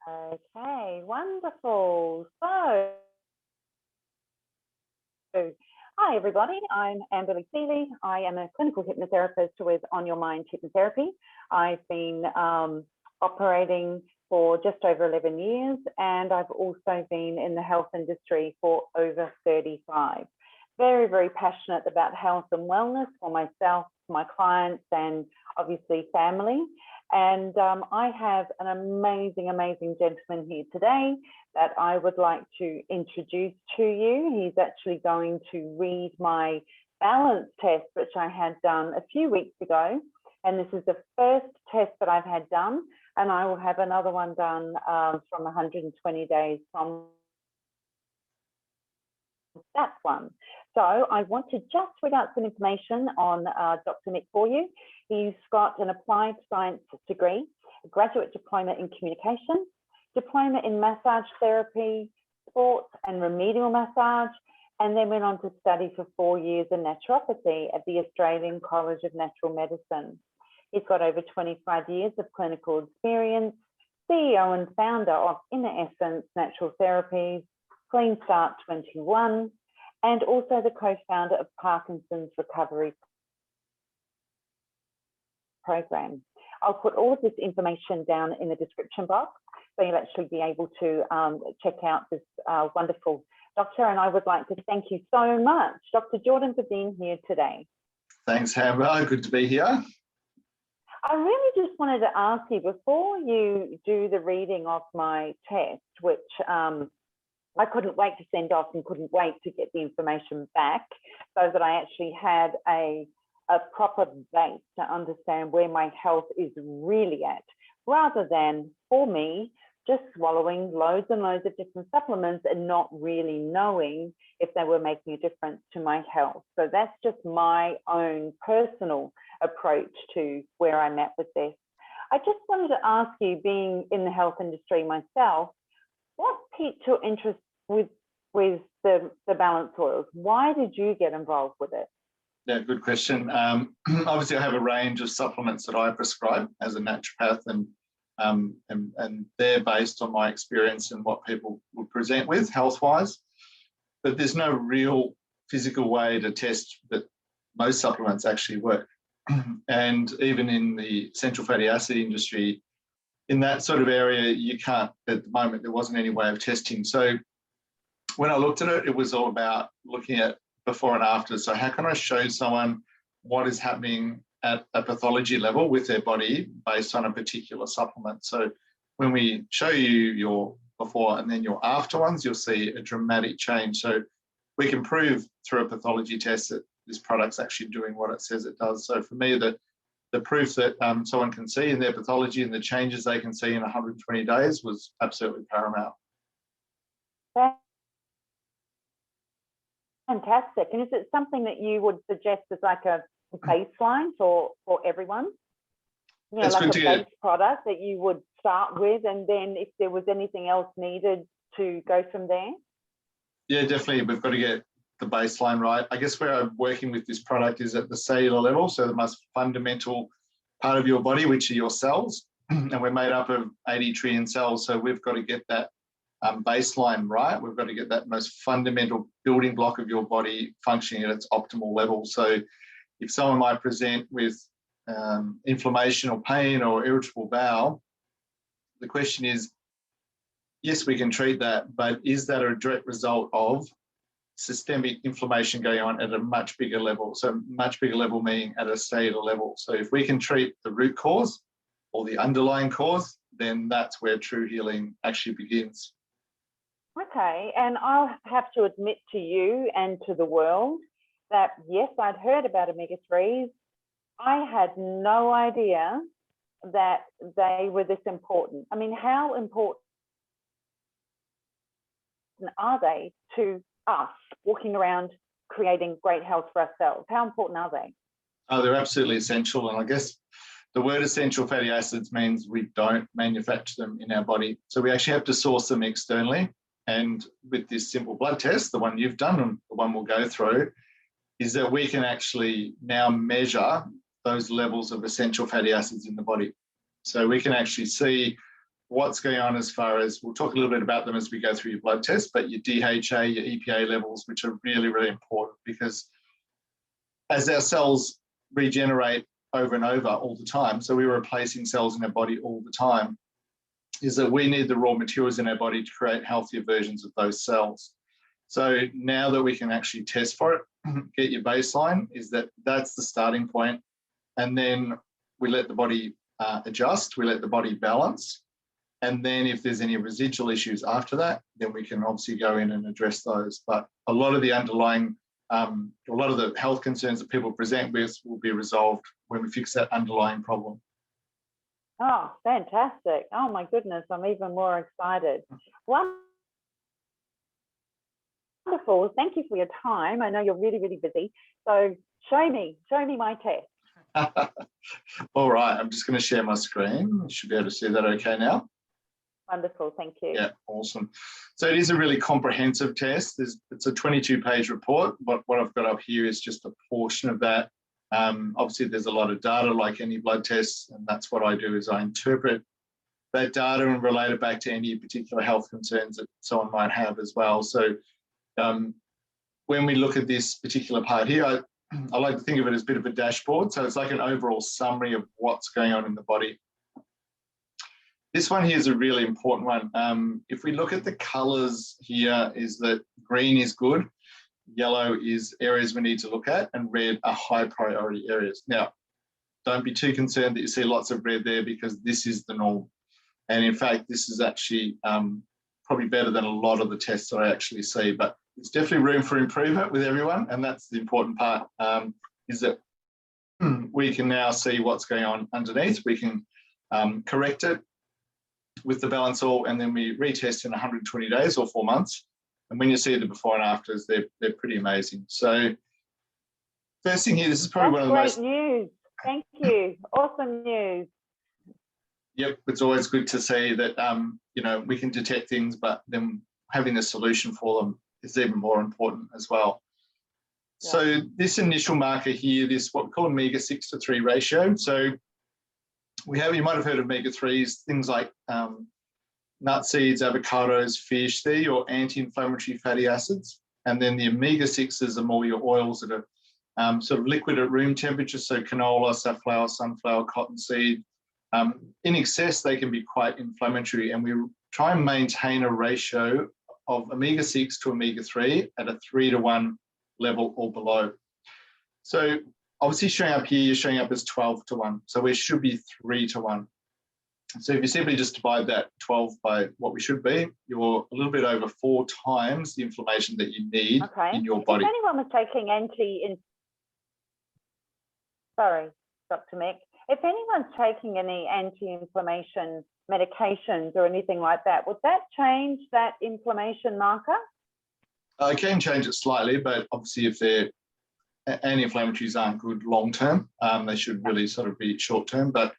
Okay, wonderful. So, hi everybody, I'm Amberly Seeley. I am a clinical hypnotherapist with On Your Mind Hypnotherapy. I've been operating for just over 11 years, and I've also been in the health industry for over 35. Very, very passionate about health and wellness for myself, my clients, and obviously family. And I have an amazing, amazing gentleman here today that I would like to introduce to you. He's actually going to read my balance test, which I had done a few weeks ago. And this is the first test that I've had done. And I will have another one done from 120 days from that one. So I want to just read out some information on Dr. Mick for you. He's got an applied science degree, a graduate diploma in communication, diploma in massage therapy, sports and remedial massage, and then went on to study for 4 years in naturopathy at the Australian College of Natural Medicine. He's got over 25 years of clinical experience, CEO and founder of Inner Essence Natural Therapies, Clean Start 21, and also the co-founder of Parkinson's Recovery Program. I'll put all of this information down in the description box, so you'll actually be able to check out this wonderful doctor. And I would like to thank you so much, Dr. Jordan, for being here today. Thanks, Amber. Good to be here. I really just wanted to ask you, before you do the reading of my test, which I couldn't wait to send off and couldn't wait to get the information back so that I actually had a proper base to understand where my health is really at, rather than, for me, just swallowing loads and loads of different supplements and not really knowing if they were making a difference to my health. So that's just my own personal approach to where I'm at with this. I just wanted to ask you, being in the health industry myself, what piqued your interest with the balance oils? Why did you get involved with it? Yeah, good question. Obviously, I have a range of supplements that I prescribe as a naturopath, and they're based on my experience and what people would present with health-wise. But there's no real physical way to test that most supplements actually work. And even in the essential fatty acid industry, in that sort of area, you can't, at the moment, there wasn't any way of testing. So when I looked at it, it was all about looking at before and after. So how can I show someone what is happening at a pathology level with their body based on a particular supplement? So when we show you your before and then your after ones, you'll see a dramatic change. So we can prove through a pathology test that this product's actually doing what it says it does. So for me, the proof that someone can see in their pathology and the changes they can see in 120 days was absolutely paramount. Fantastic. And is it something that you would suggest as like a baseline for everyone? You know, like a base product that you would start with, and then if there was anything else needed to go from there? Yeah, definitely. We've got to get the baseline right. I guess where I'm working with this product is at the cellular level, so the most fundamental part of your body, which are your cells, and we're made up of 80 trillion cells, so we've got to get that baseline right. We've got to get that most fundamental building block of your body functioning at its optimal level. So if someone might present with inflammation or pain or irritable bowel, the question is, yes, we can treat that, but is that a direct result of systemic inflammation going on at a much bigger level? So much bigger level meaning at a cellular level. So if we can treat the root cause or the underlying cause, then that's where true healing actually begins. Okay, and I'll have to admit to you and to the world that, yes, I'd heard about omega-3s. I had no idea that they were this important. I mean, how important are they to us walking around creating great health for ourselves? How important are they? Oh, they're absolutely essential. And I guess the word essential fatty acids means we don't manufacture them in our body. So we actually have to source them externally. And with this simple blood test, the one you've done and the one we'll go through, is that we can actually now measure those levels of essential fatty acids in the body. So we can actually see what's going on as far as, we'll talk a little bit about them as we go through your blood test, but your DHA, your EPA levels, which are really, really important, because as our cells regenerate over and over all the time, so we're replacing cells in our body all the time, is that we need the raw materials in our body to create healthier versions of those cells. So now that we can actually test for it, get your baseline, is that's the starting point. And then we let the body adjust, we let the body balance. And then if there's any residual issues after that, then we can obviously go in and address those. But a lot of the underlying, a lot of the health concerns that people present with will be resolved when we fix that underlying problem. Oh, fantastic. Oh my goodness, I'm even more excited. Wonderful. Thank you for your time. I know you're really, really busy. So show me my test. All right, I'm just going to share my screen. You should be able to see that okay now. Wonderful, thank you. Yeah, awesome. So it is a really comprehensive test. It's a 22-page report. What I've got up here is just a portion of that. Obviously, there's a lot of data like any blood tests, and that's what I do, is I interpret that data and relate it back to any particular health concerns that someone might have as well. So when we look at this particular part here, I like to think of it as a bit of a dashboard. So it's like an overall summary of what's going on in the body. This one here is a really important one. If we look at the colours here, is that green is good, yellow is areas we need to look at, and red are high priority areas. Now, don't be too concerned that you see lots of red there, because this is the norm. And in fact, this is actually probably better than a lot of the tests that I actually see, but there's definitely room for improvement with everyone. And that's the important part, is that we can now see what's going on underneath. We can correct it with the balance all, and then we retest in 120 days or 4 months. And when you see the before and afters, they're pretty amazing. So first thing here, this is probably one of the most... Great news. Thank you. Awesome news. Yep, it's always good to see that, you know, we can detect things, but then having a solution for them is even more important as well. Yeah. So this initial marker here, this what we call omega-6 to 3 ratio. So we have, you might have heard of omega-3s, things like nut seeds, avocados, fish. They're your anti-inflammatory fatty acids. And then the omega-6s are more your oils that are sort of liquid at room temperature. So canola, safflower, sunflower, cottonseed. In excess, they can be quite inflammatory, and we try and maintain a ratio of omega-6 to omega-3 at a 3-to-1 level or below. So obviously showing up here, you're showing up as 12-to-1. So we should be 3-to-1. So if you simply just divide that 12 by what we should be, you're a little bit over 4 times the inflammation that you need in your body. If anyone was taking sorry, Dr. Mick. If anyone's taking any anti-inflammation medications or anything like that, would that change that inflammation marker? It can change it slightly, but obviously if they're anti-inflammatories aren't good long-term, they should really sort of be short-term. But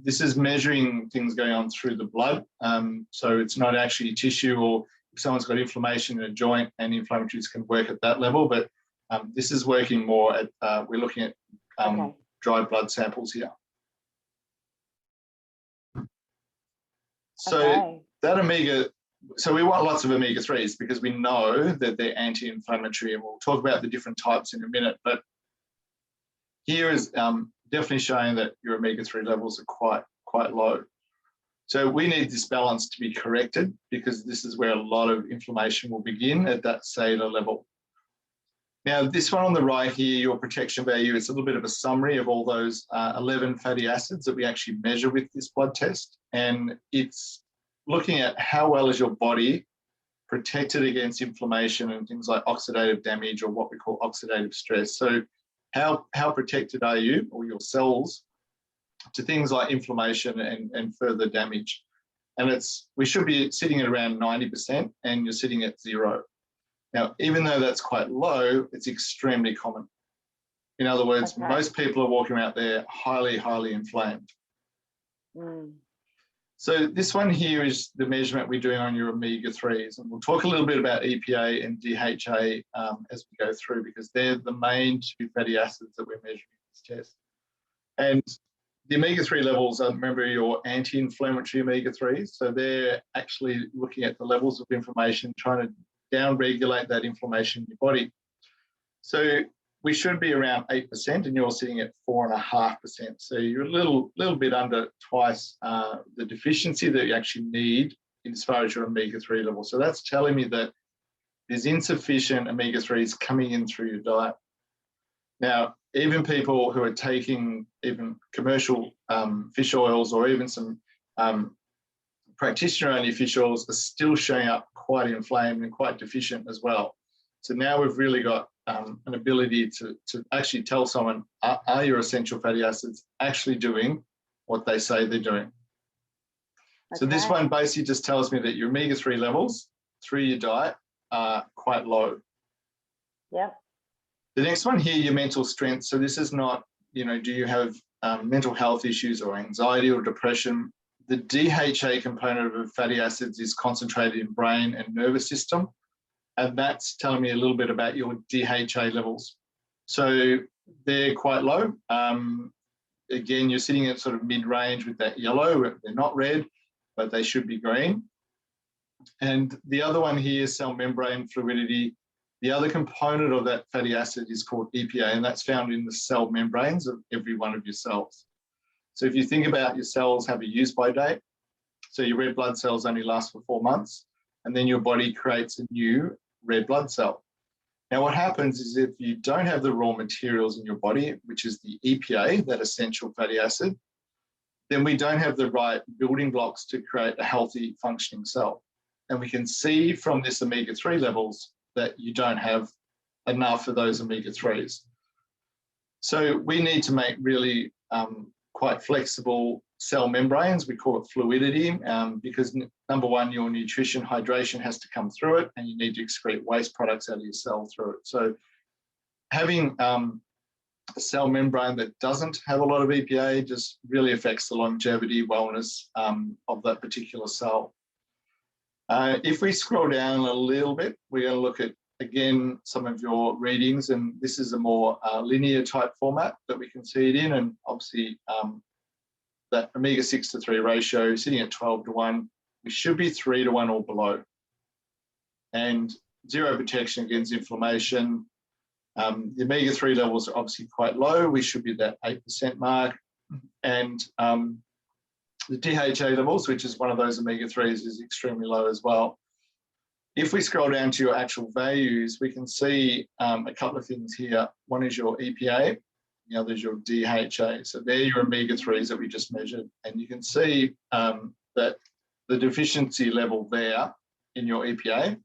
this is measuring things going on through the blood. So it's not actually tissue, or if someone's got inflammation in a joint, anti-inflammatories can work at that level. But this is working more at, we're looking at dried blood samples here. So that omega, so we want lots of omega-3s because we know that they're anti-inflammatory, and we'll talk about the different types in a minute. But here is definitely showing that your omega-3 levels are quite low. So we need this balance to be corrected, because this is where a lot of inflammation will begin at that cellular level. Now, this one on the right here, your protection value, it's a little bit of a summary of all those 11 fatty acids that we actually measure with this blood test. And it's looking at how well is your body protected against inflammation and things like oxidative damage, or what we call oxidative stress. So how protected are you, or your cells, to things like inflammation and further damage? And we should be sitting at around 90%, and you're sitting at 0. Now, even though that's quite low, it's extremely common. In other words, most people are walking out there highly, highly inflamed. So this one here is the measurement we're doing on your omega-3s. And we'll talk a little bit about EPA and DHA as we go through, because they're the main 2 fatty acids that we're measuring in this test. And the omega-3 levels are, remember, your anti-inflammatory omega-3s. So they're actually looking at the levels of inflammation, trying to down-regulate that inflammation in your body. So we should be around 8%, and you're sitting at 4.5%. So you're a little bit under twice the deficiency that you actually need as far as your omega-3 level. So that's telling me that there's insufficient omega-3s coming in through your diet. Now, even people who are taking even commercial fish oils, or even some practitioner-only fish oils, are still showing up quite inflamed and quite deficient as well. So now we've really got an ability to actually tell someone, are your essential fatty acids actually doing what they say they're doing? Okay. So this one basically just tells me that your omega-3 levels through your diet are quite low. Yeah. The next one here, your mental strength. So this is not, do you have mental health issues or anxiety or depression? The DHA component of fatty acids is concentrated in brain and nervous system. And that's telling me a little bit about your DHA levels. So they're quite low. Again, you're sitting at sort of mid-range with that yellow. They're not red, but they should be green. And the other one here is cell membrane fluidity. The other component of that fatty acid is called EPA, and that's found in the cell membranes of every one of your cells. So if you think about your cells have a use-by date, so your red blood cells only last for 4 months, and then your body creates a new red blood cell. Now, what happens is if you don't have the raw materials in your body, which is the EPA, that essential fatty acid, then we don't have the right building blocks to create a healthy functioning cell. And we can see from this omega-3 levels that you don't have enough of those omega-3s. So we need to make really quite flexible cell membranes. We call it fluidity because number one, your nutrition, hydration has to come through it, and you need to excrete waste products out of your cell through it. So having a cell membrane that doesn't have a lot of EPA just really affects the longevity, wellness of that particular cell. If we scroll down a little bit, we're going to look at, again, some of your readings, and this is a more linear type format that we can see it in, and obviously that omega-6 to 3 ratio sitting at 12 to 1, we should be 3 to 1 or below. And zero protection against inflammation. The omega-3 levels are obviously quite low. We should be at that 8% mark. And the DHA levels, which is one of those omega-3s, is extremely low as well. If we scroll down to your actual values, we can see a couple of things here. One is your EPA, the other is your DHA. So they're your omega-3s that we just measured. And you can see that the deficiency level there in your EPA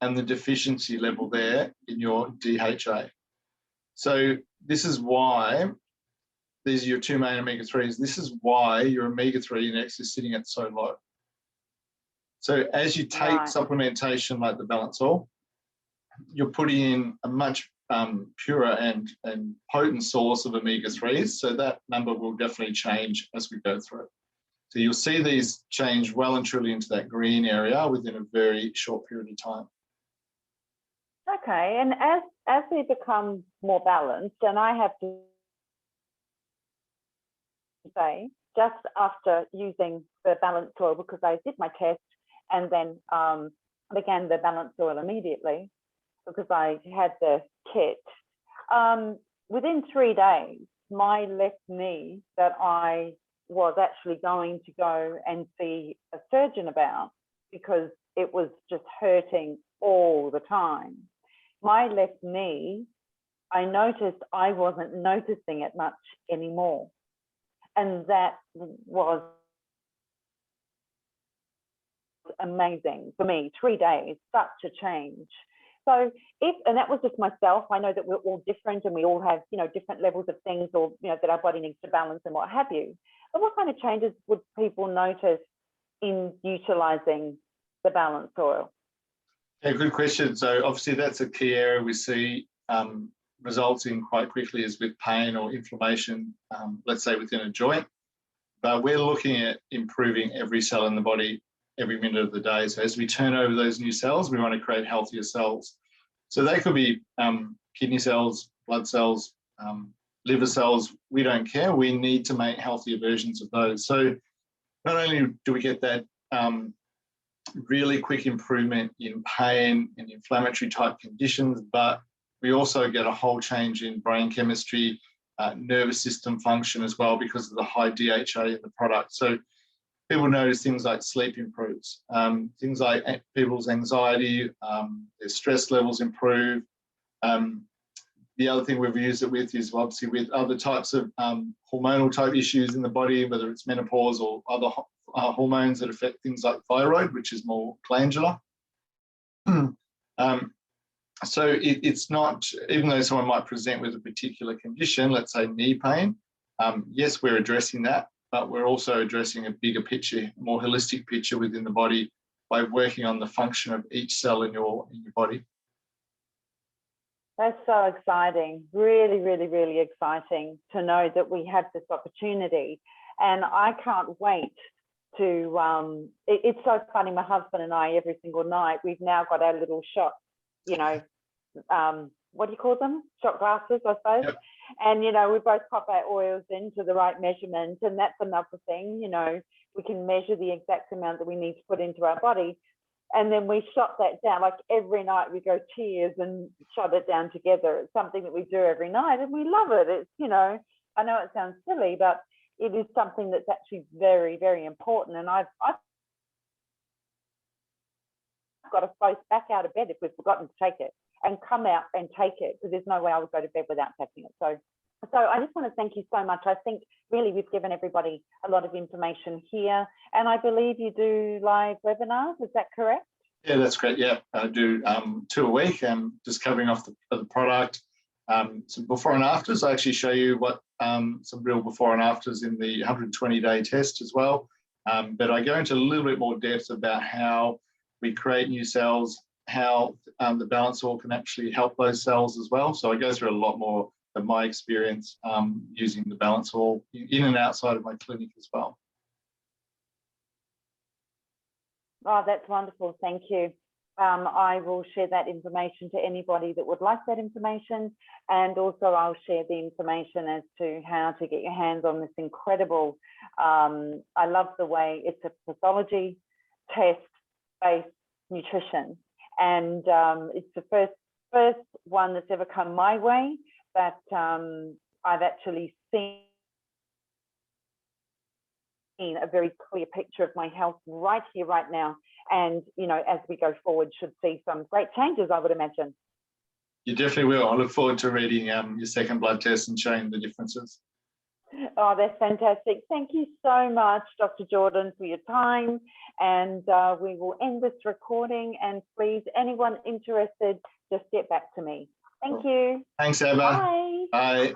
and the deficiency level there in your DHA. So this is why these are your two main omega-3s. This is why your omega-3 index is sitting at so low. So as you take supplementation like the Balance Oil, you're putting in a much purer and potent source of omega-3s. So that number will definitely change as we go through it. So you'll see these change well and truly into that green area within a very short period of time. Okay, and as we become more balanced, and I have to say, just after using the Balance Oil, because I did my test and then began the Balance Oil immediately because I had the kit. Within 3 days, my left knee that I was actually going to go and see a surgeon about because it was just hurting all the time. My left knee, I noticed I wasn't noticing it much anymore. And that was amazing for me. 3 days, such a change. So and that was just myself. I know that we're all different and we all have, different levels of things or, that our body needs to balance and what have you. But what kind of changes would people notice in utilizing the Balance Oil? Yeah, good question. So obviously that's a key area we see results in quite quickly is with pain or inflammation, let's say within a joint. But we're looking at improving every cell in the body every minute of the day. So as we turn over those new cells, we want to create healthier cells. So they could be kidney cells, blood cells, liver cells, we don't care. We need to make healthier versions of those. So not only do we get that really quick improvement in pain and inflammatory type conditions, but we also get a whole change in brain chemistry, nervous system function as well, because of the high DHA in the product. So people notice things like sleep improves, things like people's anxiety, their stress levels improve. The other thing we've used it with is obviously with other types of hormonal type issues in the body, whether it's menopause or other hormones that affect things like thyroid, which is more glandular. So it's not, even though someone might present with a particular condition, let's say knee pain, yes, we're addressing that, but we're also addressing a bigger picture, more holistic picture within the body by working on the function of each cell in your body. That's so exciting. Really, really, really exciting to know that we have this opportunity. And I can't wait to, it's so funny, my husband and I, every single night, we've now got our little shot, you know, what do you call them? Shot glasses, I suppose. Yep. And, you know, we both pop our oils into the right measurement. And that's another thing, you know, we can measure the exact amount that we need to put into our body. And then we shot that down, like every night we go cheers and shot it down together. It's something that we do every night and we love it. It's, you know, I know it sounds silly, but it is something that's actually very, very important. And I've got to float back out of bed if we've forgotten to take it and come out and take it, because there's no way I would go to bed without taking it. So I just want to thank you so much. I think really we've given everybody a lot of information here. And I believe you do live webinars, is that correct? Yeah, that's great. Yeah, I do 2 a week, just covering off the product. Some before and afters. I actually show you what some real before and afters in the 120-day test as well. But I go into a little bit more depth about how we create new cells, how the balance oil can actually help those cells as well. So I go through a lot more of my experience using the balance oil in and outside of my clinic as well. Oh, that's wonderful. Thank you. I will share that information to anybody that would like that information. And also I'll share the information as to how to get your hands on this incredible, I love the way it's a pathology test-based nutrition. And it's the first one that's ever come my way that I've actually seen a very clear picture of my health right here, right now. And, you know, as we go forward, should see some great changes, I would imagine. You definitely will. I look forward to reading your second blood test and showing the differences. Oh, that's fantastic. Thank you so much, Dr. Jordan, for your time. And we will end this recording. And please, anyone interested, just get back to me. Thank you. Thanks, Eva. Bye. Bye.